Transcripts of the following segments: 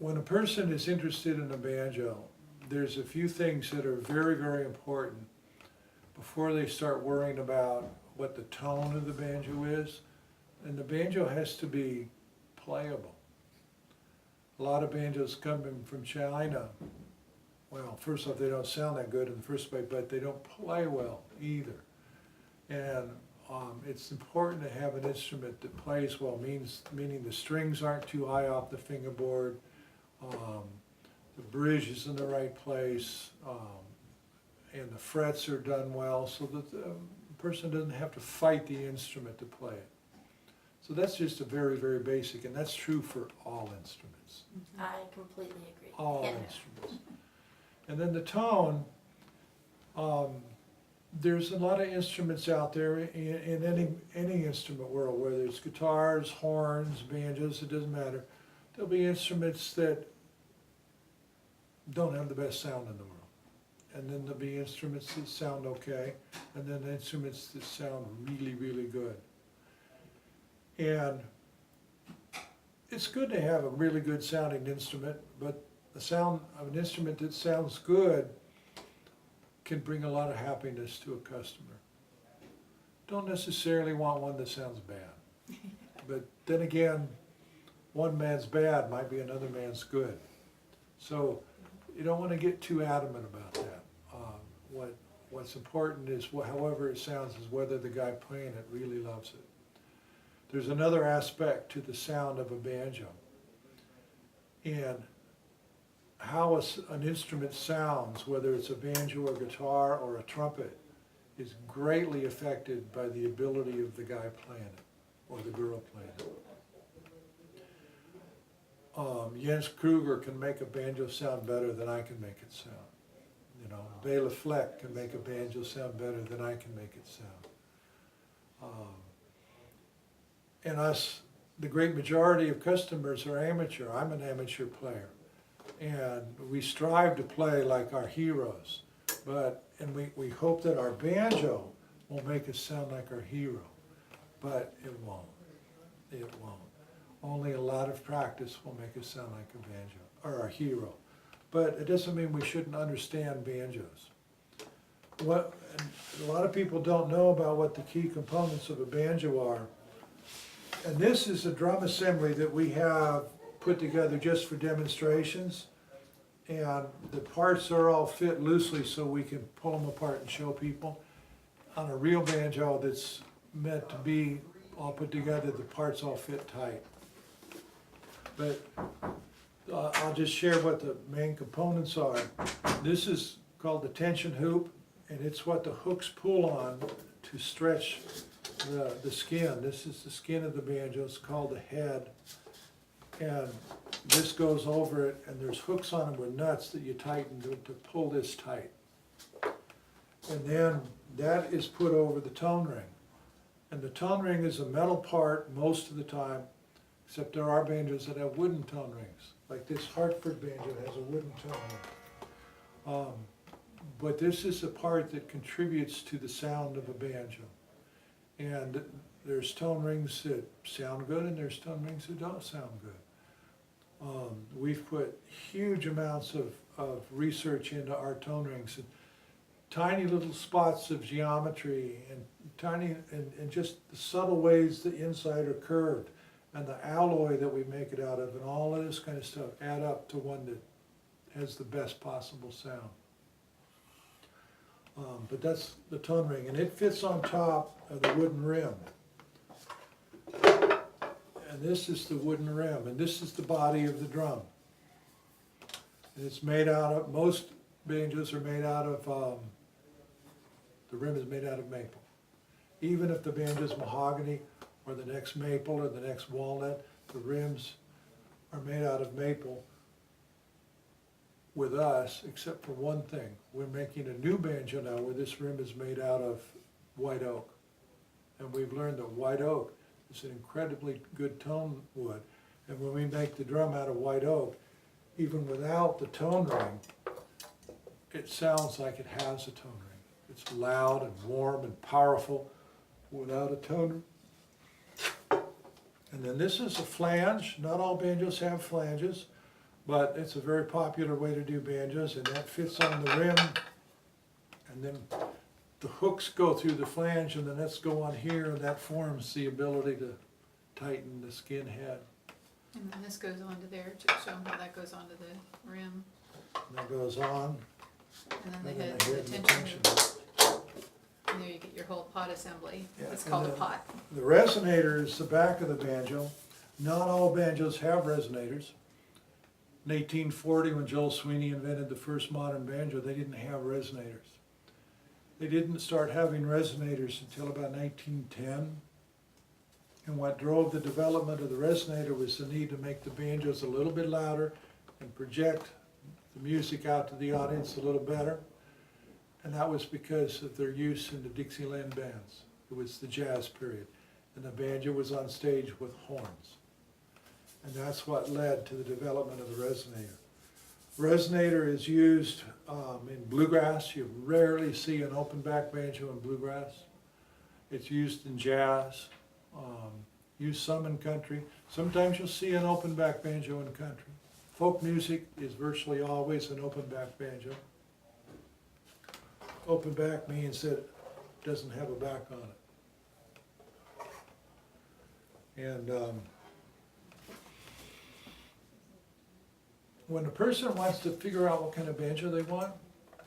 when a person is interested in a banjo, there's a few things that are very, very important before they start worrying about what the tone of the banjo is. And the banjo has to be playable. A lot of banjos coming from China, well, first off, they don't sound that good in the first place, but they don't play well either. And it's important to have an instrument that plays well, meaning the strings aren't too high off the fingerboard, the bridge is in the right place, and the frets are done well so that the person doesn't have to fight the instrument to play it. So that's just a very, very basic, and that's true for all instruments. I completely agree. All Yeah. instruments. And then the tone, there's a lot of instruments out there in any instrument world, whether it's guitars, horns, banjos, it doesn't matter. There'll be instruments that don't have the best sound in the world. And then there'll be instruments that sound okay, and then instruments that sound really, really good. And it's good to have a really good sounding instrument, but the sound of an instrument that sounds good can bring a lot of happiness to a customer. Don't necessarily want one that sounds bad. But then again, one man's bad might be another man's good. So you don't want to get too adamant about that. What's important is, however it sounds, is whether the guy playing it really loves it. There's another aspect to the sound of a banjo. And how an instrument sounds, whether it's a banjo or guitar or a trumpet, is greatly affected by the ability of the guy playing it or the girl playing it. Jens Kruger can make a banjo sound better than I can make it sound. You know, Bela Fleck can make a banjo sound better than I can make it sound. And us, the great majority of customers are amateur. I'm an amateur player. And we strive to play like our heroes. And we hope that our banjo will make us sound like our hero. But it won't. It won't. Only a lot of practice will make us sound like a banjo, or our hero. But it doesn't mean we shouldn't understand banjos. A lot of people don't know about what the key components of a banjo are. And this is a drum assembly that we have put together just for demonstrations. And the parts are all fit loosely so we can pull them apart and show people. On a real banjo that's meant to be all put together, the parts all fit tight. But I'll just share what the main components are. This is called the tension hoop, and it's what the hooks pull on to stretch the skin. This is the skin of the banjo. It's called the head. And this goes over it, and there's hooks on them with nuts that you tighten to pull this tight. And then that is put over the tone ring. And the tone ring is a metal part most of the time, except there are banjos that have wooden tone rings. Like this Hartford banjo has a wooden tone ring. But this is a part that contributes to the sound of a banjo. And there's tone rings that sound good, and there's tone rings that don't sound good. We've put huge amounts of research into our tone rings, and tiny little spots of geometry, and just the subtle ways the inside are curved, and the alloy that we make it out of, and all of this kind of stuff add up to one that has the best possible sound. But that's the tone ring, and it fits on top of the wooden rim. And this is the wooden rim, and this is the body of the drum. And it's made out of, most banjos are made out of, the rim is made out of maple. Even if the banjo is mahogany, or the next maple, or the next walnut, the rims are made out of maple with us, except for one thing. We're making a new banjo now where this rim is made out of white oak. And we've learned that white oak is an incredibly good tone wood. And when we make the drum out of white oak, even without the tone ring, it sounds like it has a tone ring. It's loud and warm and powerful without a tone ring. And then this is a flange. Not all banjos have flanges. But it's a very popular way to do banjos, and that fits on the rim, and then the hooks go through the flange, and the nuts go on here, and that forms the ability to tighten the skin head. And then this goes onto there to show them how that goes onto the rim. And that goes on, And then and the then head, the the head and the tension. tension. And there you get your whole pot assembly. Yeah, It's and called a then- pot. The resonator is the back of the banjo. Not all banjos have resonators. In 1840, when Joel Sweeney invented the first modern banjo, they didn't have resonators. They didn't start having resonators until about 1910. And what drove the development of the resonator was the need to make the banjos a little bit louder and project the music out to the audience a little better. And that was because of their use in the Dixieland bands. It was the jazz period. And the banjo was on stage with horns. And that's what led to the development of the resonator. Resonator is used in bluegrass. You rarely see an open back banjo in bluegrass. It's used in jazz, used some in country. Sometimes you'll see an open back banjo in country. Folk music is virtually always an open back banjo. Open back means that it doesn't have a back on it. And when a person wants to figure out what kind of banjo they want,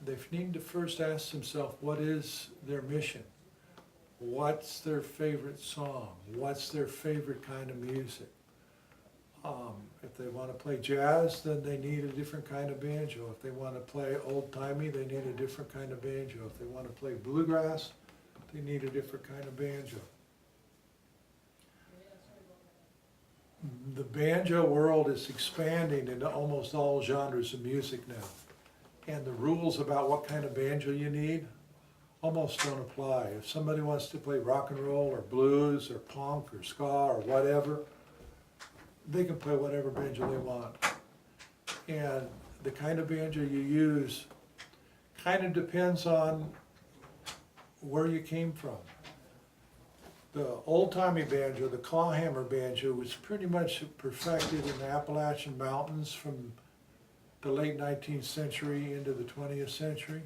they need to first ask themselves, what is their mission? What's their favorite song? What's their favorite kind of music? If they want to play jazz, then they need a different kind of banjo. If they want to play old-timey, they need a different kind of banjo. If they want to play bluegrass, they need a different kind of banjo. The banjo world is expanding into almost all genres of music now. And the rules about what kind of banjo you need almost don't apply. If somebody wants to play rock and roll or blues or punk or ska or whatever, they can play whatever banjo they want. And the kind of banjo you use kind of depends on where you came from. The old-timey banjo, the clawhammer banjo, was pretty much perfected in the Appalachian Mountains from the late 19th century into the 20th century.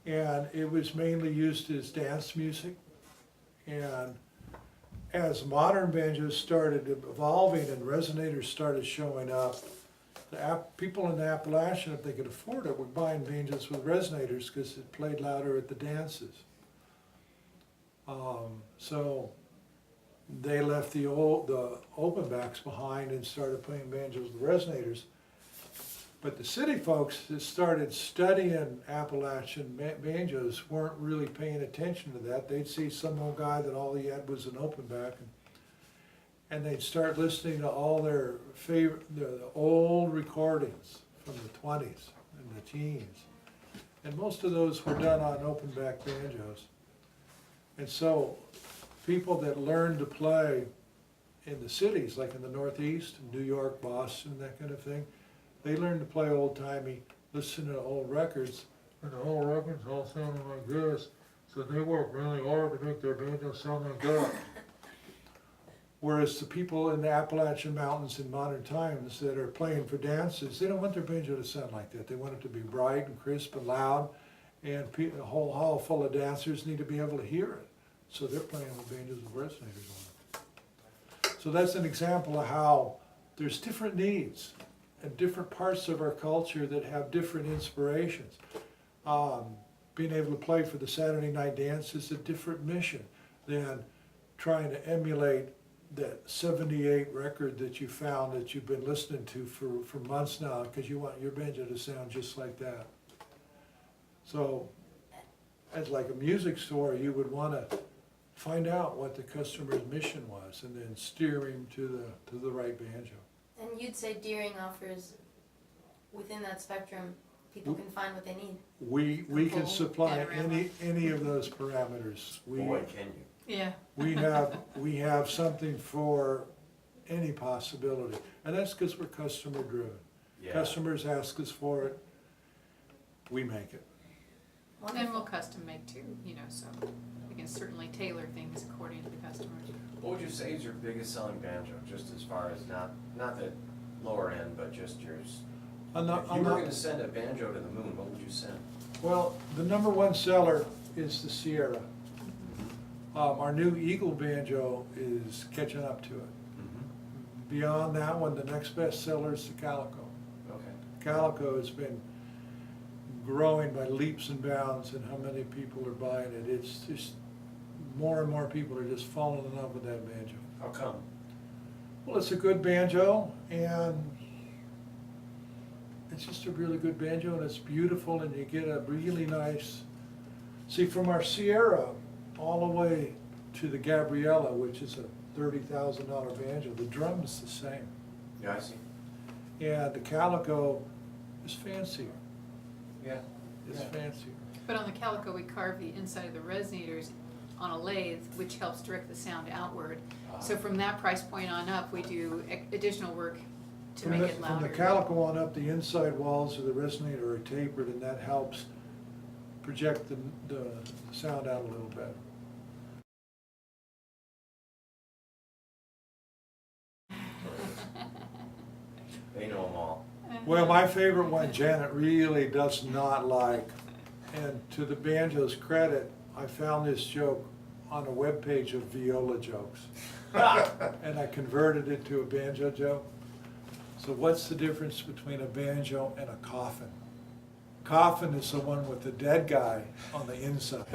And it was mainly used as dance music. And as modern banjos started evolving and resonators started showing up, people in the Appalachian, if they could afford it, were buying banjos with resonators because it played louder at the dances. So they left the open backs behind and started playing banjos with resonators. But the city folks that started studying Appalachian banjos weren't really paying attention to that. They'd see some old guy that all he had was an open back, and they'd start listening to all their favorite, the old recordings from the 20s and the teens. And most of those were done on open back banjos. And so people that learned to play in the cities, like in the Northeast, New York, Boston, that kind of thing, they learned to play old-timey, listen to old records, and the old records all sounded like this, so they worked really hard to make their banjo sound like that. Whereas the people in the Appalachian Mountains in modern times that are playing for dances, they don't want their banjo to sound like that. They want it to be bright and crisp and loud, and a whole hall full of dancers need to be able to hear it. So they're playing with banjos with resonators on it. So that's an example of how there's different needs and different parts of our culture that have different inspirations. Being able to play for the Saturday night dance is a different mission than trying to emulate that 78 record that you found that you've been listening to for months now because you want your banjo to sound just like that. So as like a music store, you would want to find out what the customer's mission was and then steer him to the right banjo. And you'd say Deering offers, within that spectrum, people can find what they need. We can Full supply panorama. any of those parameters. Boy, can you. Yeah. We have something for any possibility, and that's because we're customer driven. Yeah. Customers ask us for it, we make it. And we'll custom make too, you know, so we can certainly tailor things according to the customers. What would you say is your biggest selling banjo, just as far as not that lower end, but just yours. I'm not, If you were gonna send a banjo to the moon, what would you send? well, the number one seller is the Sierra. Our new Eagle banjo is catching up to it. Beyond that one, the next best seller is the Calico. Okay. Calico has been growing by leaps and bounds in how many people are buying it. It's just, more and more people are just falling in love with that banjo. How come? Well, it's a good banjo, and it's just a really good banjo, and it's beautiful, and you get a really nice, see, from our Sierra all the way to the Gabriella, which is a $30,000 banjo, the drum's the same. Yeah, I see. And the Calico is fancier. Yeah. It's Yeah. fancier. But on the calico, we carve the inside of the resonators on a lathe, which helps direct the sound outward. So from that price point on up, we do additional work to From make the- it louder. From the Calico on up, the inside walls of the resonator are tapered, and that helps project the sound out a little bit. They know them all. Well, my favorite one Janet really does not like, and to the banjo's credit, I found this joke on a webpage of viola jokes. And I converted it to a banjo joke. So what's the difference between a banjo and a coffin? Coffin is the one with the dead guy on the inside.